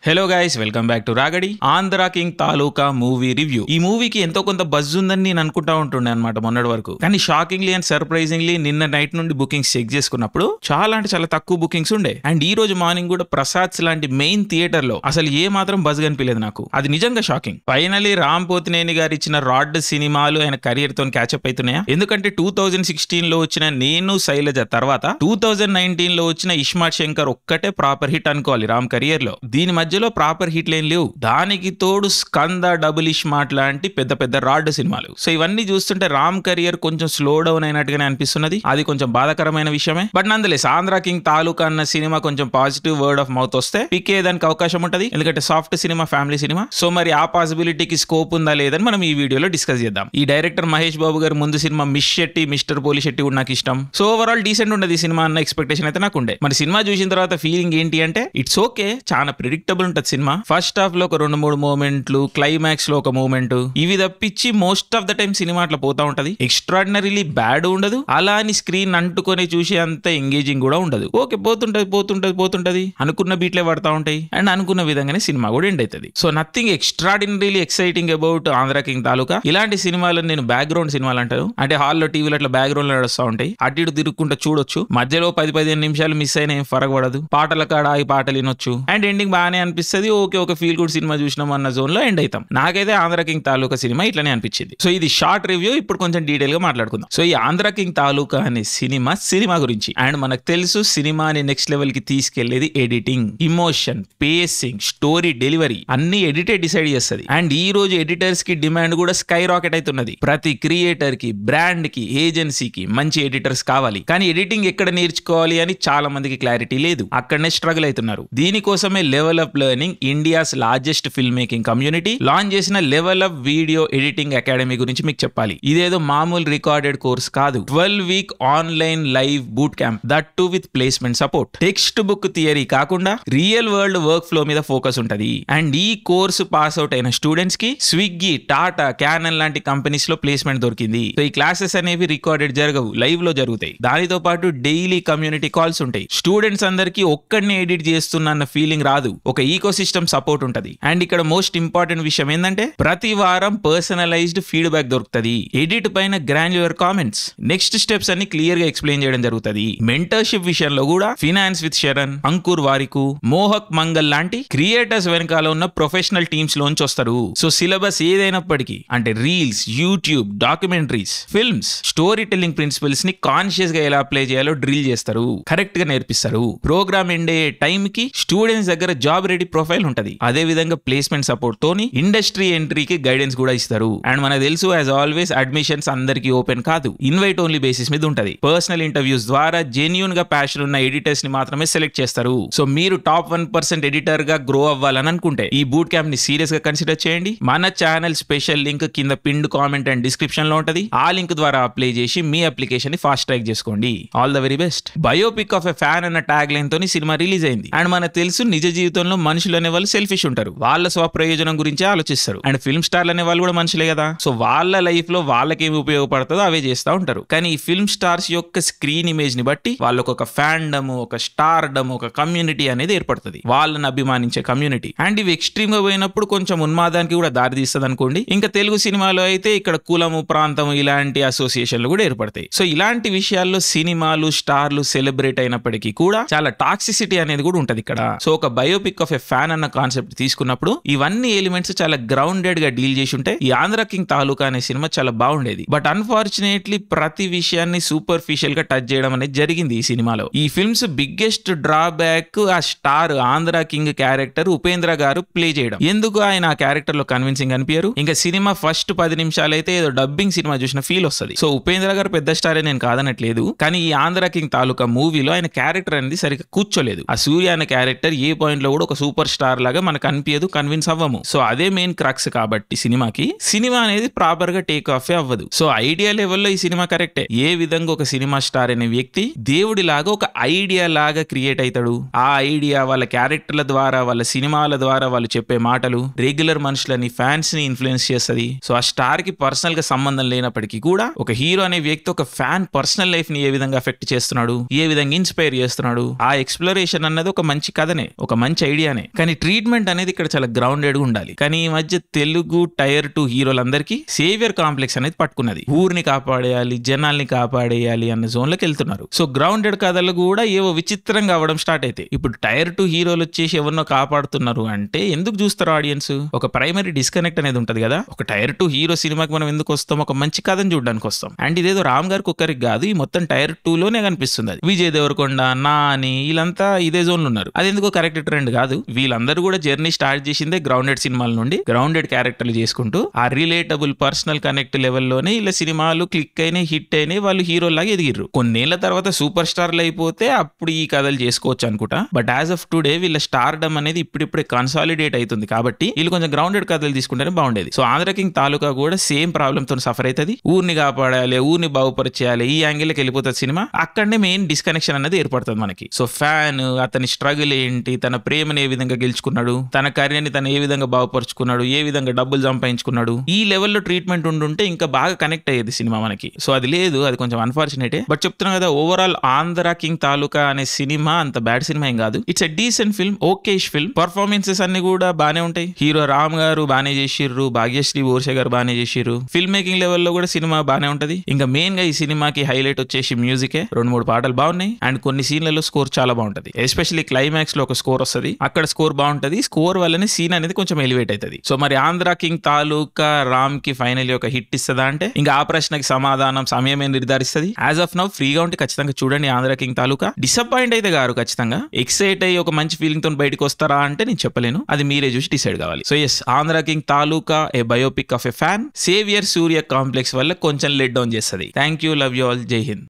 Hello guys, welcome back to రాగడి Andhra king తాలూకా movie review. ఈ మూవీకి ఎంతో కొంత బజ్ ఉందని నేను అనుకుంటా ఉంటుండే అనమాట మొన్నటి వరకు. కానీ షాకింగ్లీ అండ్ సర్ప్రైజింగ్లీ నిన్న నైట్ నుండి బుకింగ్స్ చెక్ చేసుకున్నప్పుడు చాలా అంటే చాలా తక్కువ బుకింగ్స్ ఉండే. అండ్ ఈ రోజు మార్నింగ్ కూడా ప్రసాద్స్ లాంటి మెయిన్ థియేటర్ లో అసలు ఏ మాత్రం బజ్ కనిపించలేదు నాకు. అది నిజంగా షాకింగ్. ఫైనలీ రామ్ పోతినేని గారు ఇచ్చిన రాడ్ సినిమాలు ఆయన కెరియర్ తో క్యాచప్ అవుతున్నాయా? ఎందుకంటే 2016 లో వచ్చిన నేను శైలజ తర్వాత 2019 లో వచ్చిన ఇస్మార్ట్ శంకర్ ఒక్కటే ప్రాపర్ హిట్ అనుకోవాలి రామ్ కెరియర్ లో. దీని మధ్యలో ప్రాపర్ హిట్లు ఏం లేవు. దానికి తోడు స్కంద, డబుల్ ఇస్మార్ట్ లాంటి పెద్ద పెద్ద రాడ్ సినిమాలు. సో ఇవన్నీ చూస్తుంటే రామ్ కెరియర్ కొంచెం స్లో డౌన్ అయినట్టుగానే అనిపిస్తున్నది. అది కొంచెం బాధాకరమైన విషయమే. బట్ నందలేస్ ఆంధ్ర కింగ్ తాలూకా అన్న సినిమా కొంచెం పాజిటివ్ వర్డ్ ఆఫ్ మౌత్ వస్తే పిక్ అయ్యేదానికి అవకాశం ఉంటది. ఎందుకంటే soft cinema, family cinema. So మరి ఆ పాసిబిలిటీకి స్కోప్ ఉందా లేదని మనం ఈ వీడియోలో డిస్కస్ చేద్దాం. ఈ డైరెక్టర్ మహేష్ బాబు గారు ముందు సినిమా మిస్ శెట్టి, మిస్టర్ పోలి శెట్టి కూడా నాకు ఇష్టం. సో ఓవరాల్ డీసెంట్ ఉండదు ఈ సినిమా అన్న ఎక్స్పెక్టేషన్ అయితే నాకు ఉండే. మరి సినిమా చూసిన తర్వాత ఫీలింగ్ ఏంటి అంటే ఇట్స్ ఓకే, చాలా ప్రిడిక్టబుల్ ఉంటది సినిమా. ఫస్ట్ హాఫ్ లో ఒక 2-3 మూమెంట్లు, క్లైమాక్స్ లో ఒక మూమెంట్, ఇవి తప్పించి most of the time cinema అట్లా పోతా ఉంటది. ఎక్స్ట్రాడినరీలీ బ్యాడ్ ఉండదు, అలా అని స్క్రీన్ అంటుకొని చూసి అంత ఎంగేజింగ్ కూడా ఉండదు. ఓకే, పోతుంటది అనుకున్న బీట్లే పడతా ఉంటాయి అండ్ అనుకున్న విధంగానే సినిమా కూడా ఎండ్ అవుతుంది. So nothing extraordinarily exciting about Andhra king Taluka. ఇలాంటి సినిమాలను నేను బ్యాక్గ్రౌండ్ సినిమాలు అంటారు. అంటే హాల్లో టీవీలో అట్లా బ్యాక్గ్రౌండ్ లో నడుస్తూ ఉంటాయి, అటు ఇటు తిరుగుకుంటూ చూడొచ్చు. మధ్యలో 10-15 నిమిషాలు మిస్ అయినా ఏం ఫరక పడదు. పాటల కాడ ఆగి పాటలు వినొచ్చు అండ్ ఎండింగ్ బాగానే అనిపిస్తుంది. ఓకే, ఒక ఫీల్ గుడ్ సినిమా చూసినాం అన్న జోన్ లో ఎండ్ అవుతాం. నాకైతే ఆంధ్ర కింగ్ తాలూకా సినిమా ఇట్లానే అనిపించింది. సో ఇది షార్ట్ రివ్యూ. ఇప్పుడు కొంచెం డీటెయిల్ గా మాట్లాడుకుందాం. సో ఈ ఆంధ్ర కింగ్ తాలూకా అనే సినిమా గురించి. అండ్ మనకు తెలుసు సినిమాని నెక్స్ట్ లెవెల్ కి తీసుకెళ్లేది editing, emotion, pacing, story delivery అన్ని ఎడిటే డిసైడ్ చేస్తుంది. అండ్ ఈ రోజు ఎడిటర్స్ కి డిమాండ్ కూడా స్కై రాకెట్ అవుతున్నది. ప్రతి క్రియేటర్ కి, బ్రాండ్ కి, ఏజెన్సీకి మంచి ఎడిటర్స్ కావాలి. కానీ ఎడిటింగ్ ఎక్కడ నేర్చుకోవాలి అని చాలా మందికి క్లారిటీ లేదు. అక్కడనే స్ట్రగుల్ అవుతున్నారు. దీనికోసమే level up learning, India's largest film making community launch చేసిన level up video editing academy గురించి మీకు చెప్పాలి. ఇదేదో మామూలు రికార్డెడ్ కోర్స్ కాదు. 12 week online live boot camp, that too with placement support. Text book theory కాకుండా రియల్ వరల్డ్ వర్క్ ఫ్లో మీద focus ఉంటది. అండ్ ఈ కోర్సు పాస్ అవుట్ అయిన స్టూడెంట్స్ కి స్విగ్గీ, టాటా, క్యానన్ లాంటి కంపెనీస్ లో ప్లేస్మెంట్ దొరికింది. సో ఈ క్లాసెస్ అనేవి రికార్డెడ్ జరగవు, లైవ్ లో జరుగుతాయి. దానితో పాటు డైలీ కమ్యూనిటీ కాల్స్ ఉంటాయి. స్టూడెంట్స్ అందరికి ఒక్కడిని ఎడిట్ చేస్తున్న ఫీలింగ్ రాదు, ఒక ఈకో సిస్టమ్ సపోర్ట్ ఉంటది. అండ్ ఇక్కడ మోస్ట్ ఇంపార్టెంట్ విషయం ఏంటంటే ప్రతి వారం పర్సనలైజ్డ్ ఫీడ్బ్యాక్ దొరుకుతుంది. ఎడిట్ పైన గ్రాన్యులర్ కామెంట్స్, నెక్స్ట్ స్టెప్స్ అన్ని క్లియర్ గా ఎక్స్ప్లెయిన్ చేయడం జరుగుతుంది. మెంటర్షిప్ విషయంలో కూడా ఫినాన్స్ విత్ శరణ్, అంకుర్ వారికు, మోహక్ మంగల్ లాంటి క్రియేటర్స్ వెనకాల ఉన్న ప్రొఫెషనల్ టీమ్స్ లోంచి వస్తారు. సో సిలబస్ ఏదైనప్పటికీ అంటే reels, YouTube, documentaries, films, story telling principles ని కాన్షియస్ గా ఎలా అప్లై చేయాలో డ్రిల్ చేస్తారు, కరెక్ట్ గా నేర్పిస్తారు. ప్రోగ్రామ్ ఎండ్ అయ్యే టైం కి స్టూడెంట్స్ దగ్గర జాబ్ రెడీ ప్రొఫైల్ ఉంటది. అదే విధంగా ప్లేస్మెంట్ సపోర్ట్ తోని ఇండస్ట్రీ ఎంట్రీకి గైడెన్స్ కూడా ఇస్తారు. అండ్ మనకు తెలుసు యాజ్ ఆల్వేస్ అడ్మిషన్స్ అందరికి ఓపెన్ కాదు, ఇన్వైట్ ఓన్లీ బేసిస్ మీద ఉంటది. పర్సనల్ ఇంటర్వ్యూస్ ద్వారా జెన్యూన్ గా ప్యాషన్ ఉన్న ఎడిటర్స్ ని మాత్రమే సెలెక్ట్ చేస్తారు. సో మీరు టాప్ 1% ఎడిటర్ గా గ్రో అవ్వాలని అనుకుంటే ఈ బూట్ క్యాంప్ ని సీరియస్ గా కన్సిడర్ చేయండి. మన ఛానల్ స్పెషల్ లింక్ కింద పిన్డ్ కామెంట్ అండ్ డిస్క్రిప్షన్ లో ఉంటది. ఆ లింక్ ద్వారా అప్లై చేసి మీ అప్లికేషన్ ని ఫాస్ట్ ట్రాక్ చేసుకోండి. All the very best. Biopic of a fan అన్న ట్యాగ్ లైన్ తోని సినిమా రిలీజ్ అయింది. అండ్ మనకు తెలుసు నిజ జీవితంలో మనుషులు అనే వాళ్ళు సెల్ఫిష్ ఉంటారు, వాళ్ళ స్వప్రయోజనం గురించి ఆలోచిస్తారు. అండ్ ఫిల్మ్ స్టార్లు అనే వాళ్ళు కూడా మనుషులే కదా. సో వాళ్ళ లైఫ్ లో వాళ్ళకేమి ఉపయోగపడుతుందో అవే చేస్తూ ఉంటారు. కానీ ఈ ఫిల్మ్ స్టార్స్ యొక్క స్క్రీన్ ఇమేజ్ ని బట్టి వాళ్ళకు ఒక ఫ్యాండమ్, ఒక స్టార్డమ్, ఒక కమ్యూనిటీ అనేది ఏర్పడుతుంది, వాళ్ళని అభిమానించే కమ్యూనిటీ. అండ్ ఇవి ఎక్స్ట్రీమ్ గా పోయినప్పుడు కొంచెం ఉన్మాదానికి కూడా దారి తీస్తుంది అనుకోండి. ఇంకా తెలుగు సినిమాలో అయితే ఇక్కడ కులము, ప్రాంతము ఇలాంటి అసోసియేషన్లు కూడా ఏర్పడతాయి. సో ఇలాంటి విషయాల్లో సినిమాలు, స్టార్లు సెలబ్రేట్ అయినప్పటికీ కూడా చాలా టాక్సిసిటీ అనేది కూడా ఉంటది ఇక్కడ. సో ఒక బయోపిక్ ఆఫ్ ఎ ఫ్యాన్ అన్న కాన్సెప్ట్ తీసుకున్నప్పుడు ఇవన్నీ ఎలిమెంట్స్ చాలా గ్రౌండెడ్ గా డీల్ చేసి ఉంటే ఈ ఆంధ్ర కింగ్ తాలూకా అనే సినిమా చాలా బాగుండేది. బట్ అన్ఫార్చునేట్లీ ప్రతి విషయాన్ని సూపర్ఫిషియల్ గా టచ్ చేయడం అనేది జరిగింది ఈ సినిమాలో. ఈ ఫిల్మ్స్ బిగ్గెస్ట్ డ్రాబ్యాక్ ఆ star Andhra king character Upendra గారు ప్లే చేయడం. ఎందుకు ఆయన ఆ క్యారెక్టర్ లో కన్విన్సింగ్ అనిపించారు. ఇంకా సినిమా ఫస్ట్ 10 నిమిషాలు అయితే ఏదో డబ్బింగ్ సినిమా చూసిన ఫీల్ వస్తుంది. సో ఉపేంద్ర గారు పెద్ద స్టారే, నేను కాదనట్లేదు. కానీ ఈ ఆంధ్ర కింగ్ తాలూకా మూవీలో ఆయన క్యారెక్టర్ అనేది సరిగ్గా కూర్చోలేదు. ఆ సూర్య అనే క్యారెక్టర్ ఏ పాయింట్ లో కూడా ఒక సూపర్ స్టార్ లాగా మనకు అనిపించదు, కన్విన్స్ అవ్వము. సో అదే మెయిన్ క్రక్స్ కాబట్టి సినిమా అనేది ప్రాపర్ గా టేక్ ఆఫ్ అవ్వదు. సో ఐడియా లెవెల్లో ఈ సినిమా కరెక్టే. ఏ విధంగా ఒక సినిమా స్టార్ అనే వ్యక్తి దేవుడి లాగా ఒక ఐడియా లాగా క్రియేట్ అవుతాడు. ఆ ఐడియా వాళ్ళ క్యారెక్టర్ల ద్వారా, వాళ్ళ సినిమాల ద్వారా వాళ్ళు చెప్పే మాటలు రెగ్యులర్ మనుషులని, ఫ్యాన్స్ ని ఇన్ఫ్లుయెన్స్ చేస్తుంది. సో ఆ స్టార్ కి పర్సనల్ గా సంబంధం లేనప్పటికీ కూడా ఒక హీరో అనే వ్యక్తి ఒక ఫ్యాన్ పర్సనల్ లైఫ్ ని ఏ విధంగా ఎఫెక్ట్ చేస్తున్నాడు, ఏ విధంగా ఇన్స్పైర్ చేస్తున్నాడు, ఆ ఎక్స్ప్లోరేషన్ అన్నది ఒక మంచి కథనే, ఒక మంచి ఐడియానే. బాగానే, కానీ ట్రీట్మెంట్ అనేది ఇక్కడ చాలా గ్రౌండెడ్ గా ఉండాలి. కానీ ఈ మధ్య తెలుగు టైర్ 2 హీరోలందరికీ సేవియర్ కాంప్లెక్స్ అనేది పట్టుకున్నది. ఊరిని కాపాడేయాలి, జనాల్ని కాపాడేయాలి అన్న జోన్ లోకి వెళ్తున్నారు. సో గ్రౌండెడ్ కథలు కూడా ఏవో విచిత్రంగా అవ్వడం స్టార్ట్ అయితే, ఇప్పుడు టైర్ 2 హీరోలు వచ్చేసి ఎవరినో కాపాడుతున్నారు అంటే ఎందుకు చూస్తారు ఆడియన్స్? ఒక ప్రైమరీ డిస్కనెక్ట్ అనేది ఉంటది కదా. ఒక టైర్ 2 హీరో సినిమాకి మనం ఎందుకు వస్తాం? ఒక మంచి కథను చూడడానికి వస్తాం. అండ్ ఇదేదో రామ్ గారికి ఒక్కరికి కాదు, ఈ మొత్తం టైర్ 2 లోనే కనిపిస్తుంది. అది విజయ్ దేవరకొండ, నాని వీళ్ళంతా ఇదే జోన్ లో ఉన్నారు. అది ఎందుకో కరెక్ట్ ట్రెండ్ కాదు. వీళ్ళందరూ కూడా జర్నీ స్టార్ట్ చేసిందే గ్రౌండెడ్ సినిమాల నుండి, గ్రౌండెడ్ క్యారెక్టర్లు చేసుకుంటూ ఆ రిలేటబుల్ పర్సనల్ కనెక్ట్ లెవెల్లోనే ఇలా సినిమాలు క్లిక్ అయినాయి, హిట్ అయినాయి, వాళ్ళు హీరోలాగా ఎదిగిర్రు. కొన్నేళ్ల తర్వాత సూపర్ స్టార్లు అయిపోతే అప్పుడు ఈ కథలు చేసుకోవచ్చు అనుకుంటా. బట్ యాజ్ ఆఫ్ టుడే వీళ్ళ స్టార్డమ్ అనేది ఇప్పుడిప్పుడే కన్సాలిడేట్ అవుతుంది కాబట్టి వీళ్ళు కొంచెం గ్రౌండెడ్ కథలు తీసుకుంటేనే బాగుండేది. సో ఆంధ్ర కింగ్ తాలూకా కూడా సేమ్ ప్రాబ్లమ్ తో సఫర్ అవుతుంది. ఊరిని కాపాడాలి, ఊరిని బాగుపరిచేయాలి, ఈ యాంగిల్కి వెళ్ళిపోతుంది సినిమా. అక్కడనే మెయిన్ డిస్కనెక్షన్ అనేది ఏర్పడుతుంది మనకి. సో ఫ్యాన్ అతని స్ట్రగుల్ ఏంటి, తన ప్రేమను ఏ విధంగా గెలుచుకున్నాడు, తన కెరీర్ని తను ఏ విధంగా బాగుపరుచుకున్నాడు, ఏ విధంగా డబ్బులు సంపాదించుకున్నాడు, ఈ లెవెల్లో ట్రీట్మెంట్ ఉండుంటే ఇంకా బాగా కనెక్ట్ అయ్యేది సినిమా మనకి. సో అది లేదు, అది కొంచెం అన్ఫార్చునేటే. బట్ చెప్తున్నా కదా, ఓవరాల్ ఆంధ్ర కింగ్ తాలూకా అనే సినిమా అంత బ్యాడ్ సినిమా ఏం కాదు. It's a decent film, okayish film. Performances అన్ని కూడా బానే ఉంటాయి. హీరో రామ్ గారు బానే చేసిర్రు, భాగ్యశ్రీ బోర్షే గారు బానే చేసిర్రు. ఫిల్మ్ మేకింగ్ లెవెల్లో కూడా సినిమా బానే ఉంటది. ఇంకా మెయిన్ గా ఈ సినిమాకి హైలైట్ వచ్చేసి మ్యూజికే. 2-3 పాటలు బాగున్నాయి అండ్ కొన్ని సీన్లలో స్కోర్ చాలా బాగుంటది. ఎస్పెషల్లీ క్లైమాక్స్ లో ఒక స్కోర్ వస్తుంది, అక్కడ స్కోర్ బాగుంటది. స్కోర్ వల్లనే సీన్ అనేది కొంచెం ఎలివేట్ అవుతుంది. సో మరి ఆంధ్ర కింగ్ తాలూకా రామ్ కి ఫైనల్ ఒక హిట్ ఇస్తుందా అంటే ఇంకా ఆ ప్రశ్నకి సమాధానం సమయమే నిర్ధారిస్తుంది. యాజ్ ఆఫ్ నౌ ఫ్రీగా ఉంటే ఖచ్చితంగా చూడండి ఆంధ్ర కింగ్ తాలూకా. డిసప్పాయింట్ అయితే గారు ఖచ్చితంగా ఎక్సైట్ అయ్యి ఒక మంచి ఫీలింగ్ తో బయటకు వస్తారా అంటే నేను చెప్పలేను, అది మీరే చూసి డిసైడ్ కావాలి. So yes, Andhra king Taluka a biopic of a fan. Saviour Surya complex వల్ల కొంచెం లెట్ డౌన్ చేస్తుంది. Thank you, love you all, Jai Hind.